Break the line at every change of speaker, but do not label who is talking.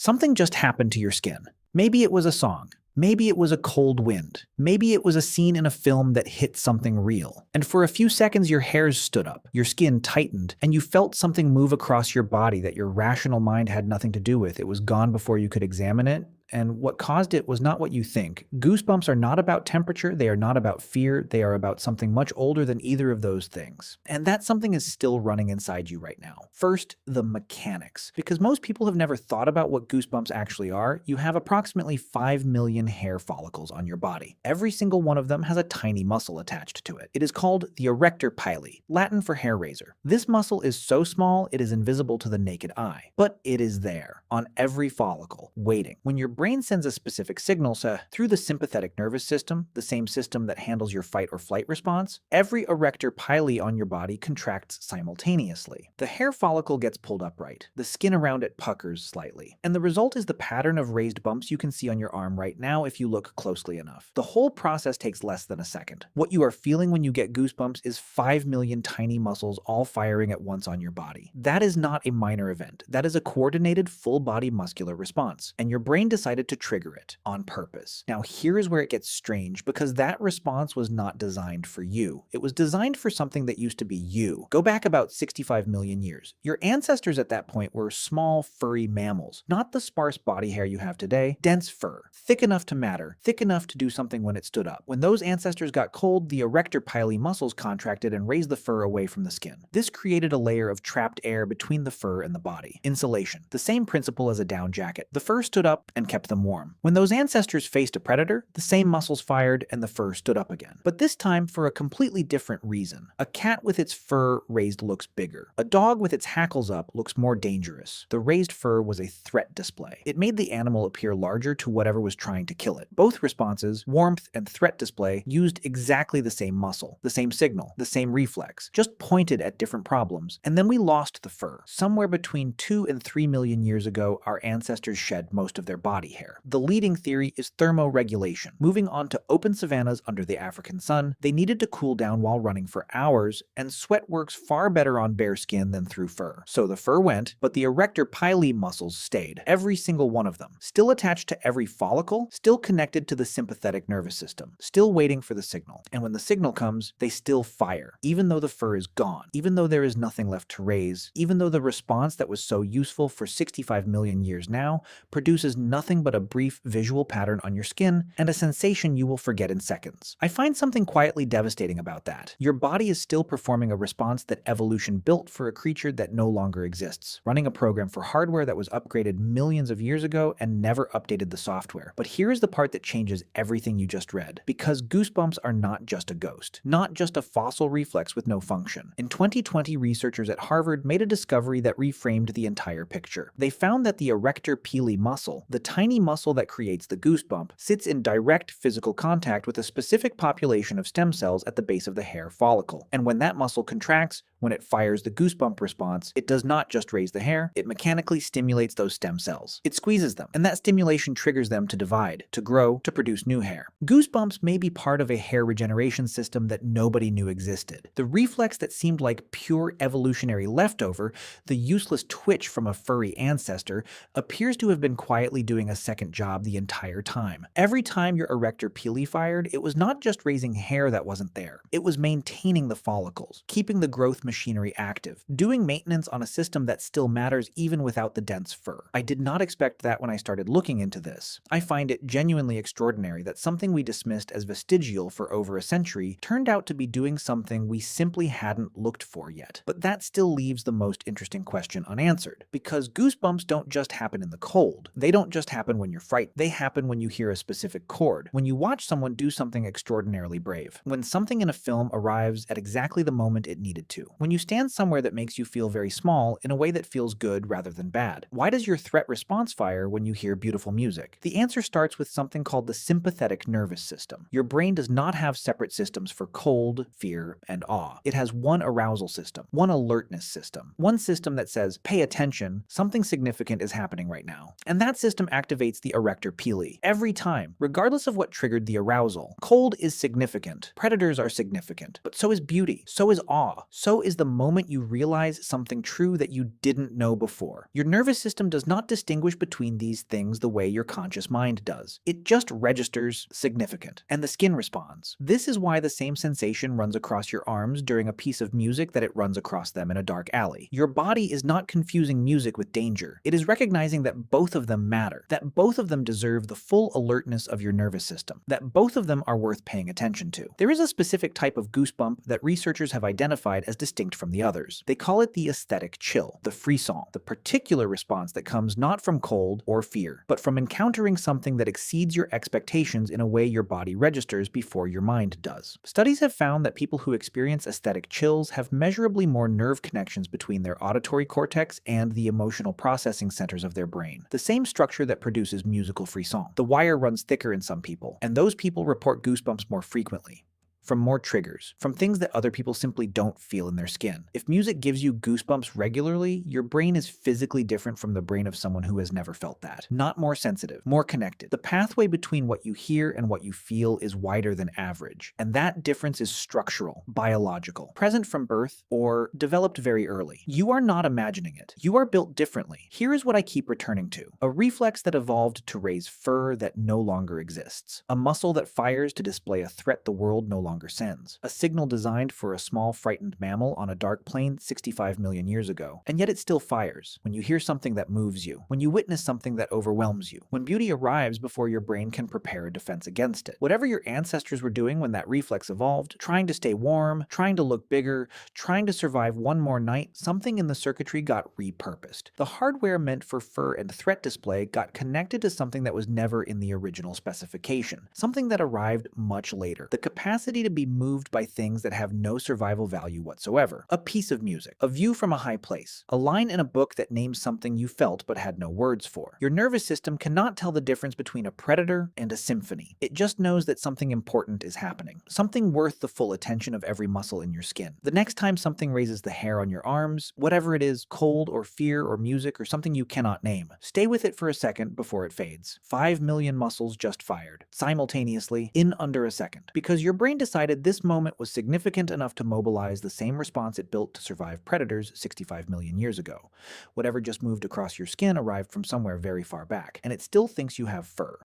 Something just happened to your skin. Maybe it was a song. Maybe it was a cold wind. Maybe it was a scene in a film that hit something real. And for a few seconds, your hairs stood up, your skin tightened, and you felt something move across your body that your rational mind had nothing to do with. It was gone before you could examine it. And what caused it was not what you think. Goosebumps are not about temperature, they are not about fear, they are about something much older than either of those things. And that something is still running inside you right now. First, the mechanics. Because most people have never thought about what goosebumps actually are, you have approximately 5 million hair follicles on your body. Every single one of them has a tiny muscle attached to it. It is called the erector pili, Latin for hair raiser. This muscle is so small it is invisible to the naked eye. But it is there, on every follicle, waiting. When your brain sends a specific signal through the sympathetic nervous system, the same system that handles your fight or flight response, every erector pili on your body contracts simultaneously. The hair follicle gets pulled upright, the skin around it puckers slightly, and the result is the pattern of raised bumps you can see on your arm right now if you look closely enough. The whole process takes less than a second. What you are feeling when you get goosebumps is 5 million tiny muscles all firing at once on your body. That is not a minor event. That is a coordinated full-body muscular response, and your brain decided to trigger it on purpose. Now here is where it gets strange, because that response was not designed for you. It was designed for something that used to be you. Go back about 65 million years. Your ancestors at that point were small, furry mammals, not the sparse body hair you have today, dense fur, thick enough to matter, thick enough to do something when it stood up. When those ancestors got cold, the erector pili muscles contracted and raised the fur away from the skin. This created a layer of trapped air between the fur and the body. Insulation. The same principle as a down jacket. The fur stood up and kept them warm. When those ancestors faced a predator, the same muscles fired and the fur stood up again. But this time for a completely different reason. A cat with its fur raised looks bigger. A dog with its hackles up looks more dangerous. The raised fur was a threat display. It made the animal appear larger to whatever was trying to kill it. Both responses, warmth and threat display, used exactly the same muscle, the same signal, the same reflex, just pointed at different problems. And then we lost the fur. Somewhere between 2 and 3 million years ago, our ancestors shed most of their body hair. The leading theory is thermoregulation. Moving on to open savannas under the African sun, they needed to cool down while running for hours, and sweat works far better on bare skin than through fur. So the fur went, but the erector pili muscles stayed. Every single one of them. Still attached to every follicle, still connected to the sympathetic nervous system, still waiting for the signal. And when the signal comes, they still fire, even though the fur is gone, even though there is nothing left to raise, even though the response that was so useful for 65 million years now produces nothing but a brief visual pattern on your skin and a sensation you will forget in seconds. I find something quietly devastating about that. Your body is still performing a response that evolution built for a creature that no longer exists, running a program for hardware that was upgraded millions of years ago and never updated the software. But here is the part that changes everything you just read. Because goosebumps are not just a ghost, not just a fossil reflex with no function. In 2020, researchers at Harvard made a discovery that reframed the entire picture. They found that the erector pili muscle, the tiny muscle that creates the goosebump, sits in direct physical contact with a specific population of stem cells at the base of the hair follicle. And when that muscle contracts, when it fires the goosebump response, it does not just raise the hair, it mechanically stimulates those stem cells. It squeezes them, and that stimulation triggers them to divide, to grow, to produce new hair. Goosebumps may be part of a hair regeneration system that nobody knew existed. The reflex that seemed like pure evolutionary leftover, the useless twitch from a furry ancestor, appears to have been quietly doing a second job the entire time. Every time your erector pili fired, it was not just raising hair that wasn't there. It was maintaining the follicles, keeping the growth machinery active, doing maintenance on a system that still matters even without the dense fur. I did not expect that when I started looking into this. I find it genuinely extraordinary that something we dismissed as vestigial for over a century turned out to be doing something we simply hadn't looked for yet. But that still leaves the most interesting question unanswered, because goosebumps don't just happen in the cold. They don't just happen when you're frightened. They happen when you hear a specific chord, when you watch someone do something extraordinarily brave, when something in a film arrives at exactly the moment it needed to, when you stand somewhere that makes you feel very small in a way that feels good rather than bad. Why does your threat response fire when you hear beautiful music? The answer starts with something called the sympathetic nervous system. Your brain does not have separate systems for cold, fear, and awe. It has one arousal system, one alertness system, one system that says, pay attention, something significant is happening right now. And that system activates the erector pili. Every time, regardless of what triggered the arousal. Cold is significant. Predators are significant. But so is beauty. So is awe. So is the moment you realize something true that you didn't know before. Your nervous system does not distinguish between these things the way your conscious mind does. It just registers significant, and the skin responds. This is why the same sensation runs across your arms during a piece of music that it runs across them in a dark alley. Your body is not confusing music with danger. It is recognizing that both of them matter, that both of them deserve the full alertness of your nervous system, that both of them are worth paying attention to. There is a specific type of goosebump that researchers have identified as distinct from the others. They call it the aesthetic chill, the frisson, the particular response that comes not from cold or fear, but from encountering something that exceeds your expectations in a way your body registers before your mind does. Studies have found that people who experience aesthetic chills have measurably more nerve connections between their auditory cortex and the emotional processing centers of their brain, the same structure that produces musical frisson. The wire runs thicker in some people, and those people report goosebumps more frequently, from more triggers, from things that other people simply don't feel in their skin. If music gives you goosebumps regularly, your brain is physically different from the brain of someone who has never felt that. Not more sensitive, more connected. The pathway between what you hear and what you feel is wider than average, and that difference is structural, biological, present from birth, or developed very early. You are not imagining it. You are built differently. Here is what I keep returning to: a reflex that evolved to raise fur that no longer exists, a muscle that fires to display a threat the world no longer sends, a signal designed for a small frightened mammal on a dark plain 65 million years ago, and yet it still fires when you hear something that moves you, when you witness something that overwhelms you, when beauty arrives before your brain can prepare a defense against it. Whatever your ancestors were doing when that reflex evolved, trying to stay warm, trying to look bigger, trying to survive one more night, something in the circuitry got repurposed. The hardware meant for fur and threat display got connected to something that was never in the original specification, something that arrived much later: the capacity to be moved by things that have no survival value whatsoever. A piece of music, a view from a high place, a line in a book that names something you felt but had no words for. Your nervous system cannot tell the difference between a predator and a symphony. It just knows that something important is happening, something worth the full attention of every muscle in your skin. The next time something raises the hair on your arms, whatever it is, cold or fear or music or something you cannot name, stay with it for a second before it fades. 5 million muscles just fired, simultaneously, in under a second, because your brain decided this moment was significant enough to mobilize the same response it built to survive predators 65 million years ago. Whatever just moved across your skin arrived from somewhere very far back, and it still thinks you have fur.